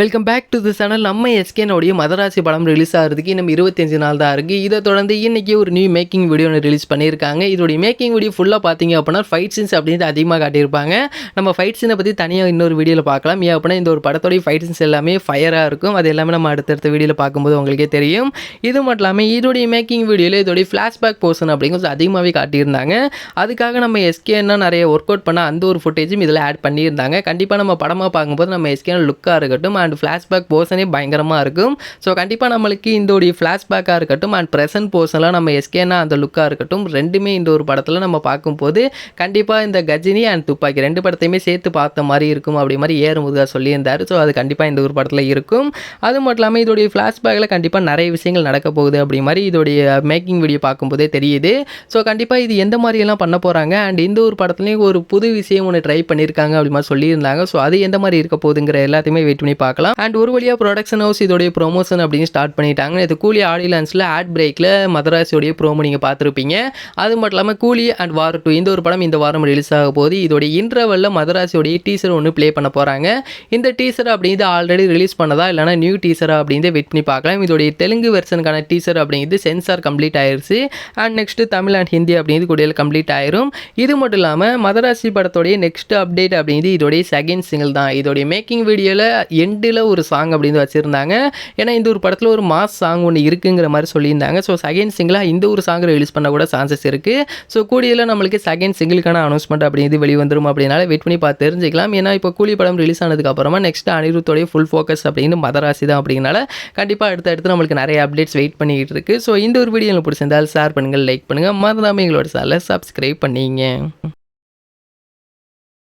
Welcome back to the channel. நம்ம எஸ்கேனோடைய மதராசி படம் ரிலீஸ் ஆகிறதுக்கு இன்னும் 25 நாள் தான் இருக்குது. இதை தொடர்ந்து இன்றைக்கி ஒரு நியூ மேக்கிங் வீடியோ ஒன்று ரிலீஸ் பண்ணியிருக்காங்க. இதோடைய மேக்கிங் வீடியோ ஃபுல்லாக பார்த்தீங்க அப்படின்னா ஃபைட் சீன்ஸ் அப்படின்ட்டு அதிகமாக காட்டியிருப்பாங்க. நம்ம ஃபைட் சீனை பற்றி தனியாக இன்னொரு வீடியோவில் பார்க்கலாம். ஏன் அப்படின்னா இந்த ஒரு படத்தோடைய ஃபைட் சீன்ஸ் எல்லாமே ஃபயராக இருக்கும். அது எல்லாமே நம்ம அடுத்தடுத்த வீடியோவில் பார்க்கும்போது உங்களுக்கே தெரியும். இது மட்டும் இல்லாமல் இதோடைய மேக்கிங் வீடியோவில் இதோடைய ஃப்ளாஷ்பேக் போர்ஷன் அப்படிங்கிறது அதிகமாகவே காட்டியிருந்தாங்க. அதுக்காக நம்ம எஸ்கேன்னா நிறைய ஒர்க் அவுட் பண்ண அந்த ஒரு ஃபுட்டேஜும் இதில் ஆட் பண்ணியிருந்தாங்க. கண்டிப்பாக நம்ம படமாக பார்க்கும்போது நம்ம எஸ்கேன லுக்காக இருக்கட்டும் அண்ட் ஃப்ளாஷ்பேக் போர்ஷனே பயங்கரமாக இருக்கும். ஸோ கண்டிப்பாக நம்மளுக்கு இந்த ஃப்ளாஷ்பேக்காக இருக்கட்டும் அண்ட் ப்ரெசன்ட் போர்ஷன்லாம் நம்ம எஸ்கேனா அந்த லுக்காக இருக்கட்டும் ரெண்டுமே இந்த ஒரு படத்தில் நம்ம பார்க்கும்போது கண்டிப்பாக இந்த கஜினி அண்ட் துப்பாக்கி ரெண்டு படத்தையுமே சேர்த்து பார்த்த மாதிரி இருக்கும் அப்படி மாதிரி ஏறுமுருகா சொல்லியிருந்தார். ஸோ அது கண்டிப்பாக இந்த ஒரு படத்தில் இருக்கும். அது மட்டும் இல்லாமல் இதோடைய ஃப்ளாஷ்பேக்கில் கண்டிப்பாக நிறைய விஷயங்கள் நடக்க போகுது அப்படி மாதிரி இதோடைய மேக்கிங் வீடியோ பார்க்கும்போதே தெரியுது. ஸோ கண்டிப்பாக இது எந்த மாதிரியெல்லாம் பண்ண போகிறாங்க அண்ட் இந்த ஒரு படத்துலேயும் ஒரு புது விஷயம் ஒன்று ட்ரை பண்ணியிருக்காங்க அப்படி மாதிரி சொல்லியிருந்தாங்க. ஸோ அது எந்த மாதிரி இருக்க போகுதுங்கிற எல்லாத்தையுமே வெயிட் பண்ணி பார்க்கலாம். அண்ட் ஒரு வழியாக ப்ரொடக்ஷன் ஹவுஸ் இதோடைய ப்ரொமோஷன் அப்படின்னு ஸ்டார்ட் பண்ணிட்டாங்க. இது கூலி ஆடியோ லான்ச்சில் ஆட் பிரேக்கில் மதராசியோடைய ப்ரோமோ நீங்கள் பார்த்துருப்பீங்க. அது மட்டும் இல்லாமல் கூலி அண்ட் வார் 2 இந்த ஒரு படம் இந்த வாரம் ரிலீஸ் ஆக போகுது. இதோடைய இன்டர்வலில் மதராசியோடைய டீசர் ஒன்று ப்ளே பண்ண போகிறாங்க. இந்த டீசர் அப்படிங்கிறது ஆல்ரெடி ரிலீஸ் பண்ணதா இல்லைனா நியூ டீசரா அப்படிங்கிறத வெயிட் பண்ணி பார்க்கலாம். இதோடைய தெலுங்கு வெர்ஷனுக்கான டீசர் அப்படிங்கிறது சென்சார் கம்ப்ளீட் ஆயிருச்சு. And next Tamil and Hindi அப்படிங்கிறது கூடிய கம்ப்ளீட் ஆயிரும். இது மட்டும் இல்லாமல் மதராசி படத்தோடைய நெக்ஸ்ட் அப்டேட் அப்படிங்கிறது இதோடைய செகண்ட் சிங்கிள் தான். இதோடைய மேக்கிங் வீடியோவில் எண்டில் ஒரு சாங் அப்படின்னு வச்சுருந்தாங்க. ஏன்னா இந்த ஒரு படத்தில் ஒரு மாஸ் சாங் ஒன்று இருக்குங்கிற மாதிரி சொல்லியிருந்தாங்க. ஸோ செகண்ட் சிங்கிளாக இந்த ஒரு சாங் ரிலீஸ் பண்ண கூட சான்சஸ் இருக்குது. ஸோ கூடியில் நம்மளுக்கு செகண்ட் சிங்கிளுக்கான அனௌன்ஸ்மெண்ட் அப்படிங்கிறது வெளிவந்துடும் அப்படின்னால வெயிட் பண்ணி பார்த்து தெரிஞ்சிக்கலாம். ஏன்னா இப்போ கூலி படம் ரிலீஸ் ஆனதுக்கப்புறமா நெக்ஸ்ட் அனிருத்தோடைய ஃபுல் ஃபோக்கஸ் அப்படின்னு மதராசி தான் அப்படிங்கனால கண்டிப்பாக அடுத்து நம்மளுக்கு நிறைய அப்டேட்ஸ் வெயிட் பண்ணிக்கிட்டு இருக்குது. ஸோ இந்த ஒரு வீடியோ பிடிச்சிருந்தால் ஷேர் பண்ணுங்கள், லைக் பண்ணுங்கள், மறந்தாமல் எங்களோட சேனலை சப்ஸ்கிரைப் பண்ணிங்க.